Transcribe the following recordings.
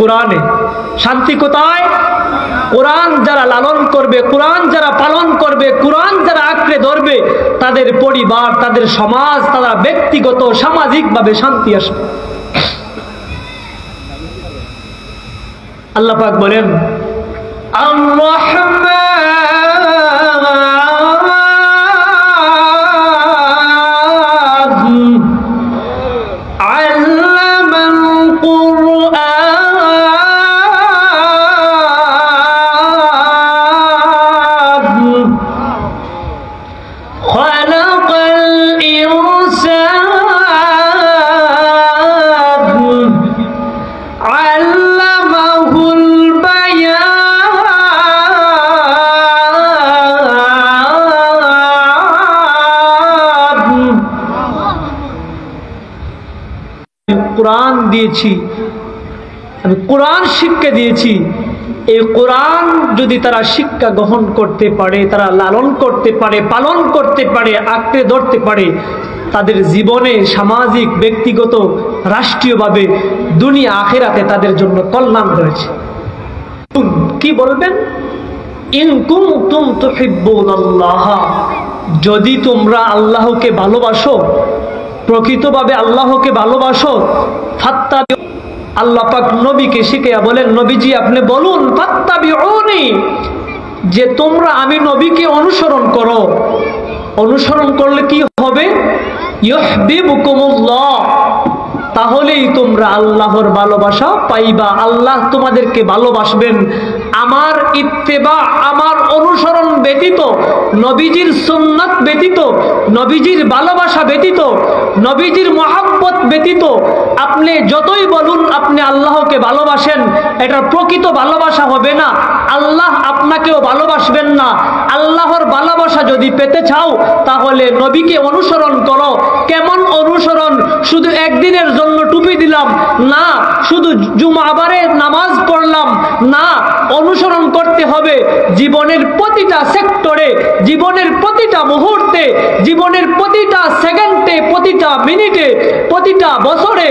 কোরআনে। শান্তি কোথায়? কোরআন যারা লালন করবে, কোরআন যারা পালন করবে, কোরআন যারা আঁকড়ে ধরবে, তাদের পরিবার, তাদের সমাজ, তারা ব্যক্তিগত সামাজিকভাবে শান্তি আসবে। আল্লাহ পাক বলেন কোরআন দিয়েছি, আমি কোরআন শিক্ষা দিয়েছি। এই কোরআন যদি তারা শিক্ষা গ্রহণ করতে পারে, তারা লালন করতে পারে, পালন করতে পারে, আঁকড়ে ধরতে পারে, তাদের জীবনে সামাজিক, ব্যক্তিগত, রাষ্ট্রীয়ভাবে, দুনিয়া আখিরাতে তাদের জন্য কল্যাণ রয়েছে। কি বলবেন? ইন কুনতুম তুহিব্বুনাল্লাহ, যদি তোমরা আল্লাহকে ভালোবাসো, প্রকৃতভাবে আল্লাহকে ভালোবাসো, ফাত্তাবিউ, আল্লাহ পাক নবীকে শিখিয়ে বলেন, নবীজি আপনি বলুন ফাত্তাবিউনি, যে তোমরা আমি নবীকে অনুসরণ করো। অনুসরণ করলে কি হবে? ইউহিব্বুকুমুল্লাহ, তাহলেই তোমরা আল্লাহর ভালোবাসা পাইবা, আল্লাহ তোমাদেরকে ভালোবাসবেন। আমার ইত্তেবা, আমার অনুসরণ ব্যতীত, নবীজির সুন্নাত ব্যতীত, নবীজির ভালোবাসা ব্যতীত, নবীজির মহব্বত ব্যতীত আপনি যতই বলুন আপনি আল্লাহকে ভালোবাসেন, এটা প্রকৃত ভালোবাসা হবে না। আল্লাহ আপনাকেও ভালোবাসবেন না। আল্লাহর ভালোবাসা যদি পেতে চাও তাহলে নবীকে অনুসরণ করো। কেমন অনুসরণ? শুধু একদিনের জন্য টুপি দিলাম না, শুধু জুমাবারে নামাজ পড়লাম না, অনুসরণ করতে হবে জীবনের প্রতিটা সেক্টরে, জীবনের প্রতিটা মুহূর্তে, জীবনের প্রতিটা সেকেন্ডে, প্রতিটা মিনিটে, প্রতিটা বছরে,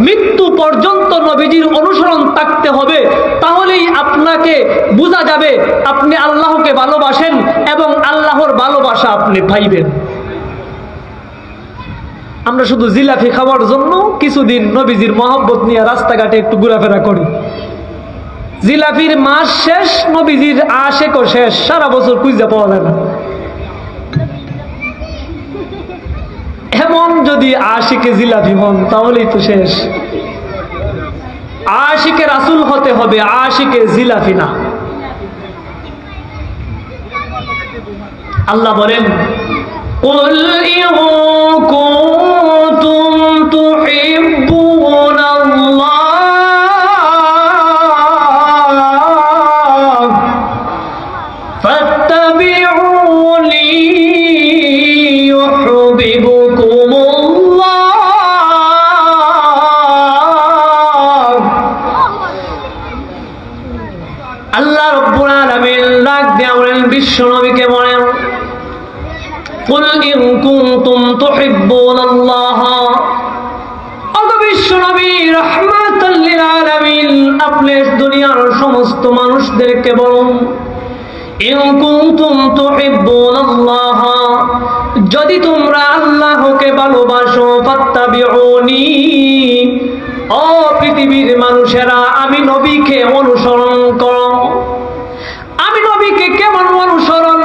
মৃত্যু পর্যন্ত নবীজির অনুসরণ থাকতে হবে। তাহলেই আপনাকে বোঝা যাবে আপনি আল্লাহকে ভালোবাসেন এবং আল্লাহর ভালোবাসা আপনি পাইবেন। আমরা শুধু জিলাপি খাওয়ার জন্য কিছুদিন নবীজির মহব্বত নিয়ে রাস্তাঘাটে একটু ঘোরাফেরা করি। জিলাপির মাস শেষ, নবীজির আশেকও শেষ, সারা বছর খুঁজে পাওয়া যায় না। এমন যদি আশিকে জিলাপি হন তাহলেই তো শেষ। আশিকে রাসূল হতে হবে, আশিকে জিলাপি না। আল্লাহ বলেন قل إن كنتم تحبون الله فاتبعوني يحببكم الله। আল্লাহ রাব্বুল আলামিন ডাক দিয়ে বলেন, বিশ্ব নবীকে বলেন, কুল ইন কুনতুম তুহিব্বুনাল্লাহ, ওগো বিশ্ব নবী রাহমাতাল লিল আলামিন, আপনি দুনিয়ার সমস্ত মানুষদেরকে বলুন, ইন কুনতুম তুহিব্বুনাল্লাহ, যদি তোমরা আল্লাহকে ভালোবাসো, ফাত্তাবিউনি, ও পৃথিবীর মানুষেরা আমি নবীকে অনুসরণ করো। আমি নবীকে কেমন অনুসরণ?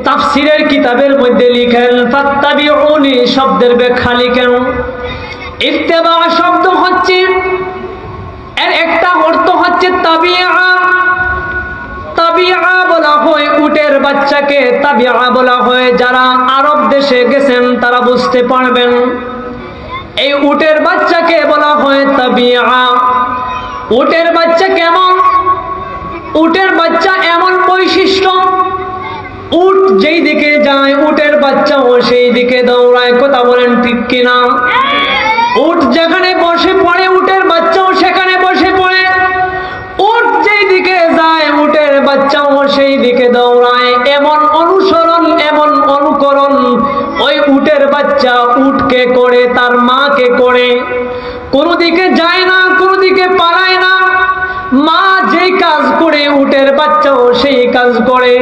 তাফসীরের কিতাবের মধ্যে লিখেন, ফাত্তাবিউনি শব্দের ব্যাখ্যা লিখেন, ইত্তেবা শব্দ হচ্ছে, এর একটা অর্থ হচ্ছে তাবিআ। তাবিআ বলা হয় উটের বাচ্চাকে, তাবিআ বলা হয়, যারা আরব দেশে গেছেন তারা বুঝতে পারবেন। এই উটের বাচ্চাকে বলা হয় তাবিআ। উটের বাচ্চা কেমন? উটের বাচ্চা এমন বৈশিষ্ট্য, উট যেই দিকে যায় উটের বাচ্চাও সেই দিকে দৌড়ায়। কথা বলেন ঠিক কিনা? উট যেখানে বসে পড়ে উটের বাচ্চাও সেখানে বসে পড়ে। উট যেই দিকে যায় উটের বাচ্চাও সেই দিকে দৌড়ায়। এমন অনুসরণ, এমন অনুকরণ ওই উটের বাচ্চা উটকে করে, তার মাকে করে। কোনো দিকে যায় না, কোনো দিকে পালায় কাজ করে।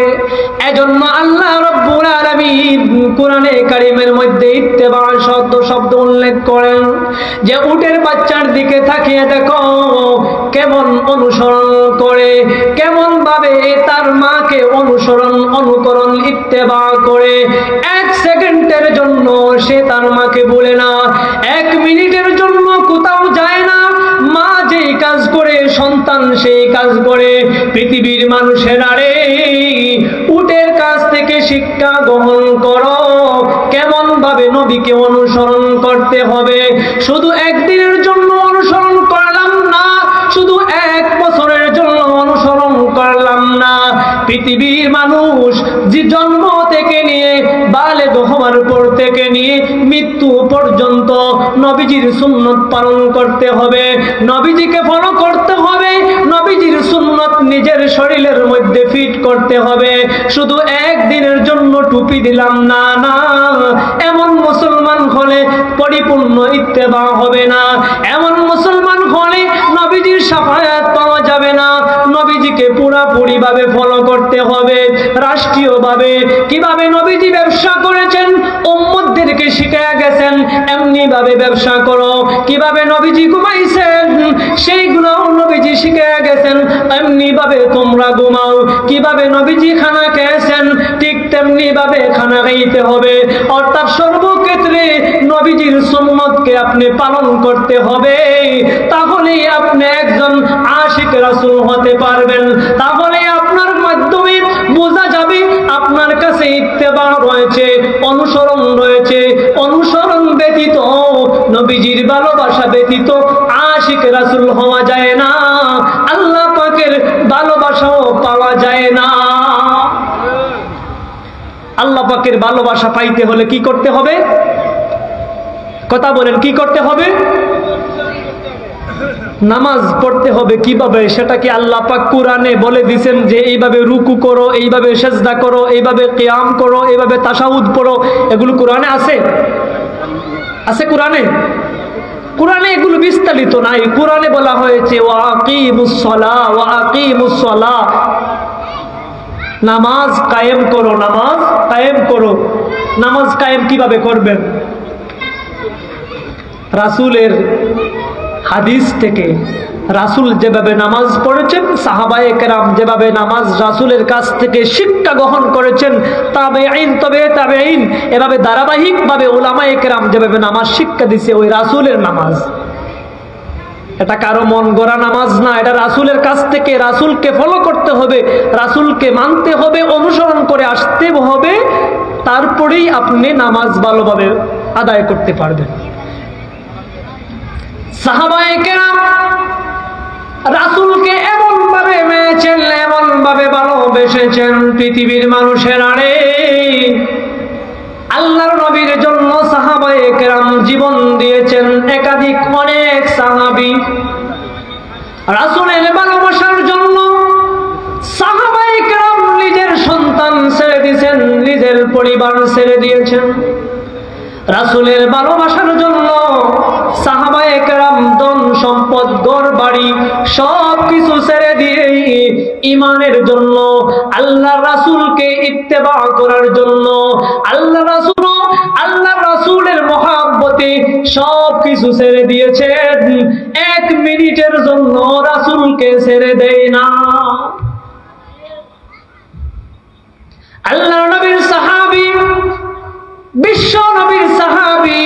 এজন্য আল্লাহ রাব্বুল আলামিন কোরআনে কারীমের মধ্যে ইত্তেবা শব্দ উল্লেখ করেন যে উটের বাচ্চার দিকে তাকিয়ে দেখো কেমন অনুসরণ করে, কেমন ভাবে তার মাকে অনুকরণ ইত্তেবা করে। 1 সেকেন্ডের জন্য সে তার মাকে ভুলে না, 1 মিনিটের জন্য কোথাও যায় না। মা যেই কাজ করে সন্তান সেই কাজ করে। পৃথিবীর মানুষেরা রে, উটের কাছ থেকে শিক্ষা গ্রহণ করো কেমন ভাবে নবীকে অনুসরণ করতে হবে। শুধু একদিনের জন্য অনুসরণ করলাম না, শুধু 1 বছরের জন্য অনুসরণ করলাম না। পৃথিবীর মানুষ যে জন্ম থেকে নিয়ে বালেগ হওয়ার পর থেকে নিয়ে মৃত্যু পর্যন্ত নবীজির সুন্নত পালন করতে হবে, নবীজিকে ফলো করতে হবে, নবীজির সুন্নত নিজের শরীরের মধ্যে ফিট করতে হবে। শুধু একদিনের জন্য টুপি দিলাম না, না, এমন মুসলমান হলে পরিপূর্ণ ইত্তেবা হবে না। এমন মুসলমান হলে নবীজির শাফায়াত পাওয়া যাবে না। নবীজিকে পুরোপুরি ভাবে ফলো করতে হবে। রাষ্ট্রীয়ভাবে কিভাবে নবীজি ব্যবসা করেছেন উম্মতদেরকে শিখিয়ে গেছেন, এমনি ভাবে ব্যবসা করো। কিভাবে নবীজি ঘুমাইছেন সেইগুলো নবীজি শিখিয়ে গেছেন, এমনি ভাবে তোমরা ঘুমাও। কিভাবে নবীজি খানা খেয়েছেন ঠিক তেমনি ভাবে খানা খাইতে হবে। অর্থাৎ সর্বক্ষেত্রে নবীজির সুন্নতকে আপনি পালন করতে হবে। তাহলেই আপনি একজন আশিক রাসূল হতে পারবেন। তাহলে আপনার মাধ্যমে বোঝা যাবে আপনার কাছে ইত্তেবা রয়েছে, অনুসরণ রয়েছে। অনুসরণ ব্যতীত, নবীজির ভালোবাসা ব্যতীত আশিক রাসূল হওয়া যায় না, আল্লাহ পাকের ভালোবাসাও পাওয়া যায় না। আল্লাহ পাকের ভালোবাসা পাইতে হলে কি করতে হবে? কথা বলেন, কি করতে হবে? নামাজ পড়তে হবে। কিভাবে? সেটা কি আল্লাহ পাক কোরআনে বলে দিয়েছেন যে এইভাবে রুকু করো, এইভাবে সিজদা করো, এইভাবে কিয়াম করো, এইভাবে তাশাহুদ পড়ো? এগুলো কোরআনে আছে? আছে কোরআনে? কোরআনে এগুলো বিস্তারিত নাই। কোরআনে বলা হয়েছে ওয়া আকিমুস সালাহ, ওয়া আকিমুস সালাহ, নামাজ কায়েম করো, নামাজ কায়েম করো। নামাজ কায়েম কিভাবে করবেন? রাসূলের হাদিস থেকে, রাসূল যেভাবে নামাজ পড়েছেন, সাহাবায়ে কেরাম যেভাবে নামাজ রাসূলের কাছ থেকে শিক্ষা গ্রহণ করেছেন, তাবেঈন এভাবে ধারাবাহিকভাবে উলামায়ে কেরাম যেভাবে নামাজ শিক্ষা দিছে, ওই রাসূলের নামাজ। এটা কারো মন গড়া নামাজ না, এটা রাসূলের কাছ থেকে। রাসূলকে ফলো করতে হবে, রাসূলকে মানতে হবে, অনুসরণ করে আসতে হবে, তারপরেই আপনি নামাজ ভালোভাবে আদায় করতে পারবেন। সাহাবায়ে কেরাম রাসূলকে এমন ভাবে মেনেছেন, এমন ভাবে ভালোবেসেছেন, পৃথিবীর মানুষের আরে আল্লাহর নবীর জন্য সাহাবায়ে কেরাম জীবন দিয়েছেন। একাধিক অনেক সাহাবী রাসূলের ভালোবাসার জন্য সাহাবায়ে কেরাম নিজের সন্তান ছেড়ে দিয়েছেন, নিজের পরিবার ছেড়ে দিয়েছেন। রাসূলের ভালোবাসার জন্য সাহাবায়ে কেরাম ধন সম্পদ ঘর বাড়ি সব কিছু ছেড়ে দিয়ে ঈমানের জন্য, আল্লাহ রাসূলকে ইত্তেবা করার জন্য, আল্লাহ রাসূলের মহব্বতে সব কিছু ছেড়ে দিয়েছেন। 1 মিনিটের জন্য রাসূলকে ছেড়ে দেয় না। আল্লাহ নবীর সাহাবী, বিশ্ব নবীর সাহাবী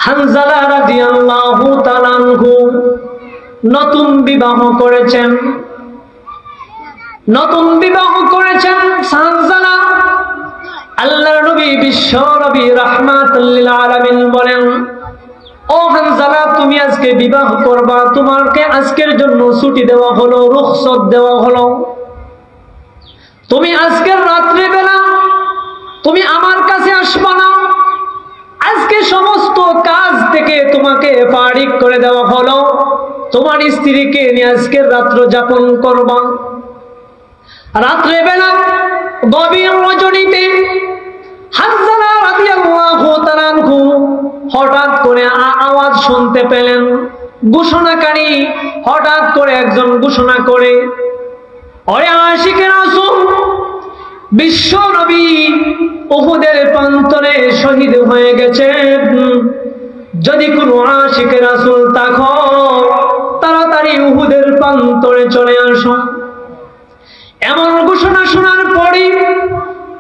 হানজালা রাদিয়াল্লাহু তাআলা আনহু নতুন বিবাহ করেছেন। হানজালা, আল্লাহর নবী বিশ্ব নবী রাহমাতুল লিল আলামিন বলেন, ও হানজালা, তুমি আজকে বিবাহ করবা, তোমাকে আজকের জন্য ছুটি দেওয়া হলো, রুখসত দেওয়া হলো। তুমি আজকের রাত্রে বেলা তুমি আমার কাছে আসবা না। আজকে সমস্ত কাজ থেকে তোমাকে ফারিক করে দেওয়া হলো, তোমার স্ত্রীকে নিয়ে আজকের রাত্র যাপন করবা। রাত্রে বেলা গভীর রজনীতে হানজালা রাদিয়াল্লাহু তাআলা আনহু হঠাৎ করে আওয়াজ শুনতে পেলেন। ঘোষণাকারী হঠাৎ করে একজন ঘোষণা করে, ওরে আশিকে রাসূল, বিশ্ব নবী উহুদের প্রান্তরে শহীদ হয়ে গেছেন। যদি কোনো আশিকে রাসূল থাকো, তাড়াতাড়ি উহুদের প্রান্তরে চলে আসো। এমন ঘোষণা শোনার পরে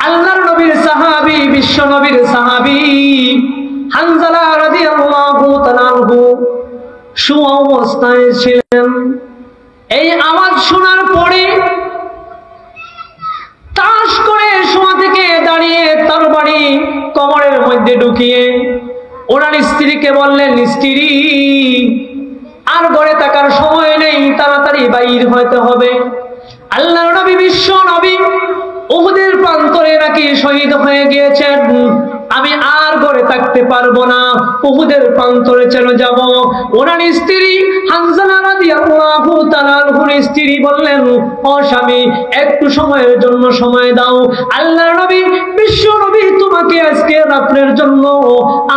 আল্লাহর নবীর সাহাবী, বিশ্ব নবীর সাহাবী হানজালা রাদিয়াল্লাহু তাআলা আনহু সুঅবস্থায় ছিলেন। এই আওয়াজ শোনার পরে তাস করে শোয়া থেকে দাঁড়িয়ে তরবারি কোমরের মধ্যে ঢুকিয়ে ওনার স্ত্রীকে বললেন, স্ত্রী, আর ঘরে থাকার সময় নেই, তাড়াতাড়ি বাইর হতে হবে। আল্লাহর নবী, বিশ্ব নবী উহুদের প্রান্তরে নাকি শহীদ হয়ে গিয়েছেন, আমি আর ঘরে থাকতে পারবো না, উহুদের প্রান্তরে চলে যাব। ওনার স্ত্রী হানজালা রাদিয়াল্লাহু তাআলা আনহুর স্ত্রী বললেন, ও স্বামী, একটু সময়ের জন্য সময় দাও। আল্লাহর নবী, বিশ্ব নবী তোমাকে আজকে রাত্রের জন্য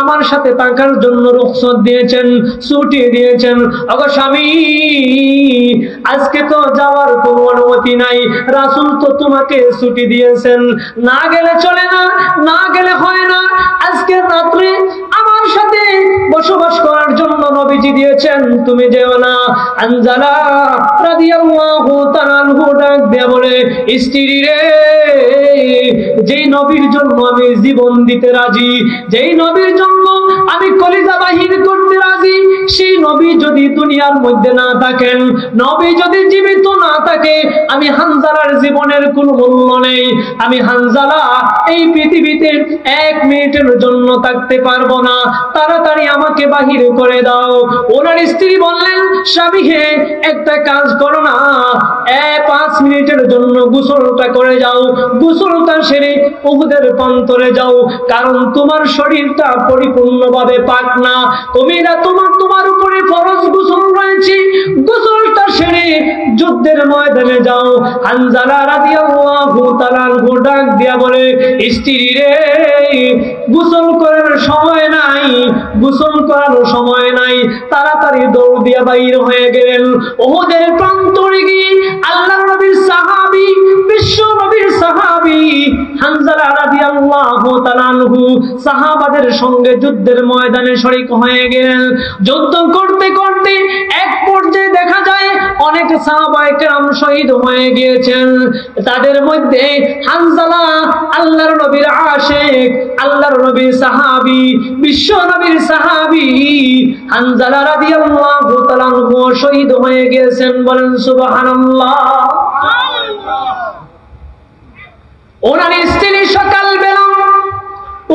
আমার সাথে থাকার জন্য রুখসত দিয়েছেন, ছুটি দিয়েছেন। ওগো স্বামী, আজকে তো যাওয়ার কোনো অনুমতি নাই, রাসূল তো তোমাকে ছুটি দিয়েছেন, না গেলে চলে না, না গেলে হয় না। আজকে রাত্রে আমার সাথে বসবাস করার জন্য নবীজি দিয়েছেন, তুমি যেও না। হানজালা রাদিয়াল্লাহু তাআলা আনহু ডাক দিয়ে বলে, স্ত্রী রে, যেই নবীর জন্য আমি জীবন দিতে রাজি, যেই নবীর জন্য আমি কলিজা বাহির করতে রাজি, সেই নবী যদি দুনিয়ার মধ্যে না থাকেন, নবী যদি জীবিত না থাকে, আমি হানজালার জীবনের কোনো মূল্য নেই। আমি হানজালা এই পৃথিবীতে 1 মিনিটের জন্য থাকতে পারবো না, তাড়াতাড়ি আমাকে বাহির করে দাও। ওনার স্ত্রী বললেন, স্বামী হে, একটা কাজ করো না, 5 মিনিটের জন্য গোসলটা করে যাও, গোসলটা সেরে উহুদের প্রান্তরে যাও, কারণ তোমার শরীরটা পরিপূর্ণভাবে পাক না, তোমার উপরে ফরজ গোসল রয়েছে, গোসলটা সেরে যুদ্ধের ময়দানে যাও। হানজালা রাদিয়াল্লাহু তাআলা আনহু ডাক দিয়া বলে, স্ত্রী রে, গোসল করার সময় নাই, গোসল করার সময় নাই, তাড়াতাড়ি দৌড় দিয়া বাইর হয়ে গেলেন। উহুদের প্রান্তরে গিয়ে আল্লাহর নবীর সাহাবী, বিশ্ব নবীর সাহাবী হানজালা রাদিয়াল্লাহু তাআলা আনহু সাহাবাদের সঙ্গে যুদ্ধের ময়দানে শরীক হয়ে গেলেন। যুদ্ধ করতে করতে এক পর্যায়ে দেখা যায় অনেক সাহাবায়ে কেরাম শহীদ হয়ে গিয়েছেন। তাদের মধ্যে হানজালা আল্লাহর নবীর আশিক, আল্লাহর নবীর সাহাবী, বিশ্ব নবীর সাহাবী হানজালা রাদিয়াল্লাহু তাআলা আনহু শহীদ হয়ে গিয়েছেন। বলেন সুবহানাল্লাহ। ওনার স্ত্রী সকালবেলা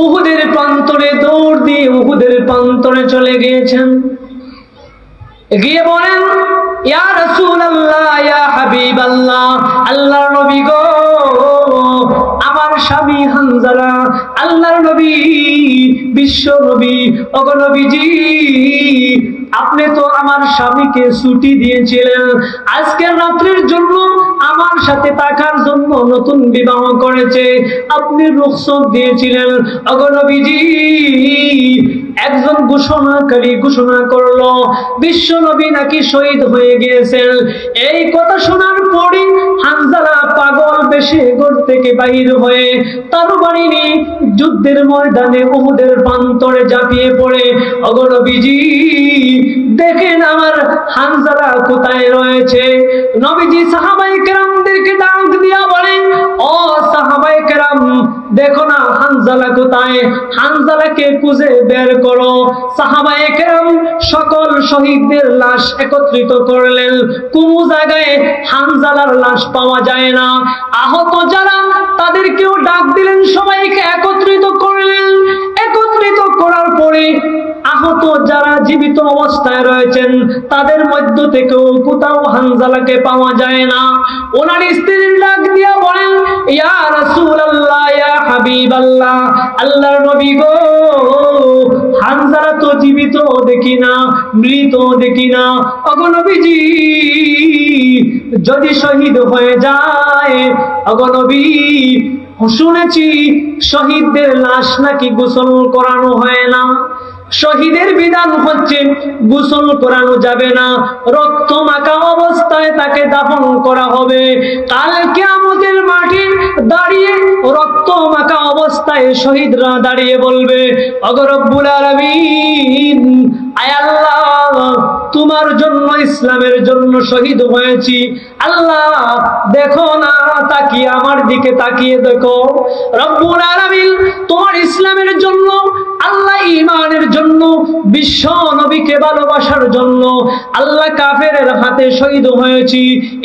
উহুদের প্রান্তরে দৌড় দিয়ে উহুদের প্রান্তরে চলে গিয়েছেন। গিয়ে বলেন, ইয়া রাসূলুল্লাহ, ইয়া হাবিবাল্লাহ, আল্লাহর নবী গো, আমার স্বামী হানজালা, আল্লাহর নবী, বিশ্ব নবী, ওগো নবীজি, আপনি তো আমার স্বামীকে ছুটি দিয়েছিলেন, আজকের রাত্রির জন্য আমার সাথে থাকার জন্য নতুন বিবাহ করেছে, আপনি রুখসত দিয়েছিলেন। ওগো নবীজি, একজন ঘোষণাকারী ঘোষণা করলো বিশ্ব নবী নাকি শহীদ হয়ে গিয়েছেন। এই কথা শোনার পরে হানজালা পাগল বেশে ঘর থেকে বাইর হয়ে তরবারি নিয়ে যুদ্ধের ময়দানে উহুদের প্রান্তরে ঝাঁপিয়ে পড়ে, ওগো নবীজি, দেখেন আমার হানজালা কোথায় রয়েছে। নবীজি সাহাবায়ে কেরামদেরকে ডাক দিয়া বলেন, ও সাহাবায়ে কেরাম, দেখো না হানজালা কোথায়, হানজালাকে খুঁজে বের করো। সাহাবায়ে কেরাম সকল শহীদদের লাশ একত্রিত করলেন, কোন জায়গায় হানজালার লাশ পাওয়া যায় না। আহত যারা তাদেরকেও ডাক দিলেন, সবাইকে একত্রিত করলেন। একত্রিত করার পরে আহত যারা জীবিত অবস্থায় রয়েছেন তাদের মধ্য থেকেও কোথাও হানজালাকে পাওয়া যায় না। ওনার স্ত্রীর ডাক দিয়া বলেন, ইয়া রাসূলুল্লাহ, ইয়া হাবিবাল্লাহ, আল্লাহর নবী গো, হানজালা তো জীবিত দেখি না, মৃত দেখি না। ওগো নবীজি, যদি শহীদ হয়ে যায়, ওগো নবী, শুনেছি শহীদদের লাশ নাকি গোসল করানো হয় না। শহীদের বিধান হচ্ছে গোসল করানো যাবে না, রক্ত মাখা অবস্থায় তাকে দাফন করা হবে। কাল কিয়ামতের মাঠে দাঁড়িয়ে রক্ত মাখা অবস্থায় শহীদরা দাঁড়িয়ে বলবে, ওগো রব্বুল আলামিন, আয় আল্লাহ, তোমার জন্য, ইসলামের জন্য শহীদ হয়েছি। আল্লাহ দেখো না, তাকিয়ে আমার দিকে তাকিয়ে দেখো। রব্বুল আলামিন, তোমার ইসলামের জন্য, আল্লাহ ঈমানের জন্য, বিশ্ব নবীকে ভালোবাসার জন্য আল্লাহ কাফেরের হাতে শহীদ হয়েছি।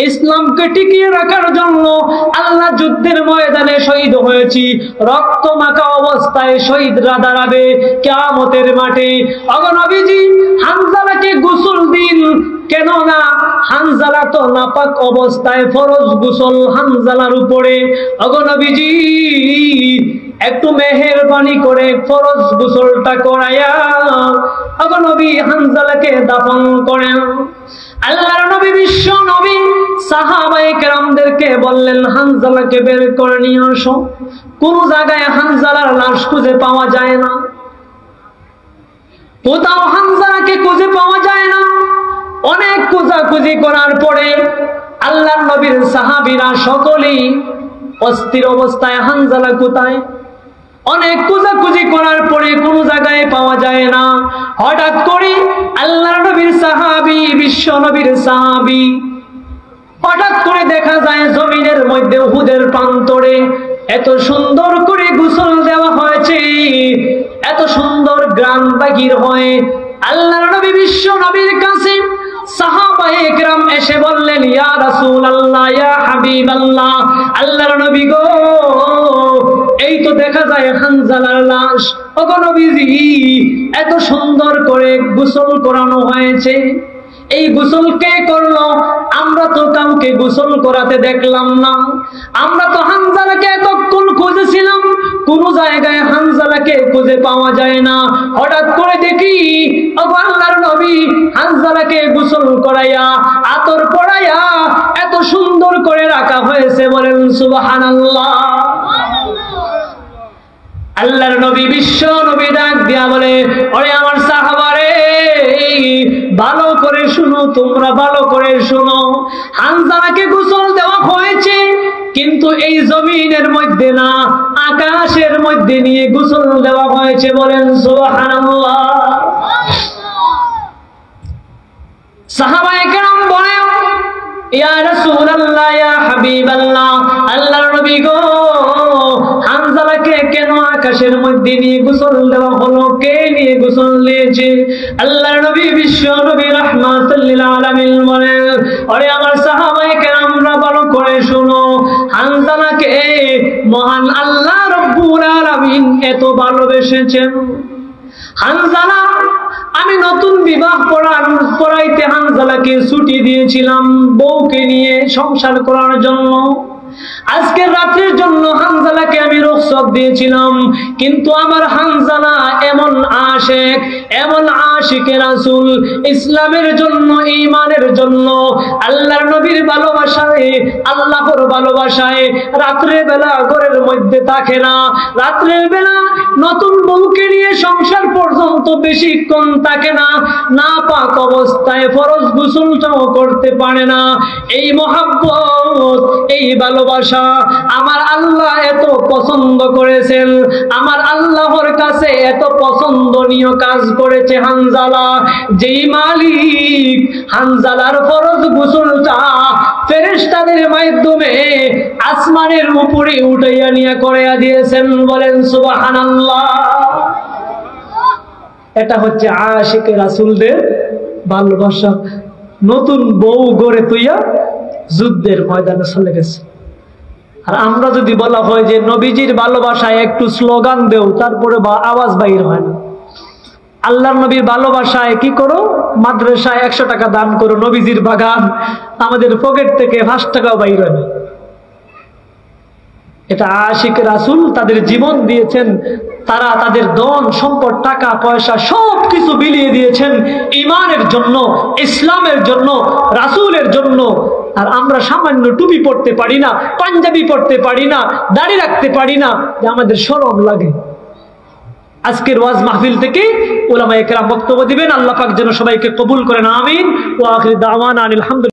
ইসলামকে টিকিয়ে রাখার জন্য আল্লাহ যুদ্ধের ময়দানে শহীদ হয়েছি। রক্ত মাখা অবস্থায় শহীদরা দাঁড়াবে কিয়ামতের মাঠে। ওগো নবীজি, হানজালাকে গোসল দিন। কেননা হানজালা তো নাপাক অবস্থায়, ফরজ গোসল হানজালার উপরে। ওগো নবীজি, একটু মেহেরবানি করে ফরজ গোসলটা করাইয়া ওগো নবী হানজালাকে দাফন করেন। আল্লাহর নবী, বিশ্ব নবী সাহাবায়ে কেরামদেরকে বললেন, হানজালাকে বের করে নিয়ে আসো। কোন জায়গায় হানজালার লাশ খুঁজে পাওয়া যায় না, কোথাও হানজালাকে খুঁজে পাওয়া যায় না। অনেক খোঁজাখুঁজি করার পরে আল্লাহর নবীর সাহাবীরা সকলেই অস্থির অবস্থায়, হানজালা কোথায়? অনেক খোঁজাখুঁজি করার পরে কোন জায়গায় পাওয়া যায় না। হঠাৎ করে আল্লাহর নবীর সাহাবী, বিশ্ব নবীর সাহাবী, হঠাৎ করে দেখা যায় জমিনের মধ্যে উহুদের প্রান্তরে এত সুন্দর করে গোসল দেওয়া হয়েছে, এত সুন্দর গ্রাম বাগির হয়। আল্লাহর নবী বিশ্ব নবীর কাছে সাহাবায়ে কেরাম এসে বললেন, ইয়া রাসূলুল্লাহ, ইয়া হাবিবাল্লাহ, আল্লাহর নবী গো, এই তো দেখা যায় হানজালার লাশ। ওগো নবীজি, এত সুন্দর করে গোসল করানো হয়েছে, এই গোসল কে করলো? আমরা তো কাউকে গোসল করাতে দেখলাম না। আমরা তো হানজালাকে এতক্ষণ খুঁজেছিলাম, কোন জায়গায় হানজালাকে খুঁজে পাওয়া যায় না। হঠাৎ করে দেখি ওগো আল্লাহর নবী হানজালাকে গোসল করাইয়া, আতর পরাইয়া এত সুন্দর করে রাখা হয়েছে। বলেন সুবহানাল্লাহ। আল্লাহর নবী বিশ্ব নবী ডাক দিয়া বলে, ওরে আমার সাহাবারে, ভালো করে শুনো, তোমরা ভালো করে শুনো। হানজালাকে গোসল দেওয়া হয়েছে, কিন্তু এই জমিনের মধ্যে না, আকাশের মধ্যে নিয়ে গোসল দেওয়া হয়েছে। বলেন সুবহানাল্লাহ। সাহাবায়ে কেরাম বলে, ইয়া রাসূলুল্লাহ, ইয়া হাবিবাল্লাহ, আল্লাহর নবী গো, হানজালাকে কেন আকাশের মধ্যে নিয়ে গোসল দেওয়া হলো? কে নিয়ে গোসল দিয়েছে? আল্লাহর নবী বিশ্ব নবী রাহমাতুল লিল আলামিন বলেন, ওরে আমার সাহাবায়ে কেরামরা ভালো করে শুনো, হানজালাকে মহান আল্লাহ রব্বুল আলামিন এত ভালোবেসেছেন। হানজালা, আমি নতুন বিবাহ পড়াইতে হানজালাকে ছুটি দিয়েছিলাম বউকে নিয়ে সংসার করার জন্য। আজকের রাত্রের জন্য হানজালাকে আমি রুখসত দিয়েছিলাম, কিন্তু আমার হানজালা এমন আশিক, এমন আশিকে রাসূল, ইসলামের জন্য, ঈমানের জন্য, আল্লাহর নবীর ভালোবাসায়, আল্লাহর ভালোবাসায় রাত্রের বেলা ঘরের মধ্যে থাকে না। রাত্রের বেলা নতুন বউকে নিয়ে সংসার পর্যন্ত বেশিক্ষণ থাকে না, নাপাক অবস্থায় ফরজ গোসলটাও করতে পারে না। এই মহাব্বত, এই ভালোবাসা আমার আল্লাহ এত পছন্দ করেছেন, আমার আল্লাহর কাছে এত পছন্দনীয় কাজ করেছে হানজালা। যেই মালিক হানজালার ফরজ গোসলটা ফেরেশতাদের মাধ্যমে আসমানের উপরে উঠাইয়া নিয়ে করাইয়া দিয়েছেন। বলেন সুবহানাল্লাহ। এটা হচ্ছে আশিকে রাসূলদের ভালোবাসা। নতুন বউ গড়ে তুইয়া যুদ্ধের ময়দানে চলে গেছে। আর আমরা যদি বলা হয় যে নবীজির ভালোবাসায় একটু স্লোগান দেও, তারপরে আওয়াজ বাইর হয় না। আল্লাহর নবীর ভালোবাসায় কি করো? মাদ্রাসায় 100 টাকা দান করো, নবীজির বাগান, আমাদের পকেট থেকে 5 টাকাও বাইর হয় না। এটা আশিক রাসূল, তাদের জীবন দিয়েছেন, তারা তাদের ধন সম্পদ, টাকা পয়সা সবকিছু বিলিয়ে দিয়েছেন ঈমানের জন্য, ইসলামের জন্য, রাসূলের জন্য। আর আমরা সামান্য টুপি পড়তে পারি না, পাঞ্জাবি পড়তে পারি না, দাড়ি রাখতে পারি না, যে আমাদের শরম লাগে। আজকের ওয়াজ মাহফিল থেকে উলামায়ে কেরাম বক্তব্য দিবেন। আল্লাহ পাক যেন সবাইকে কবুল করেন, আমিন। ওয়া আখির দাওয়ানা আলহামদুলিল্লাহ।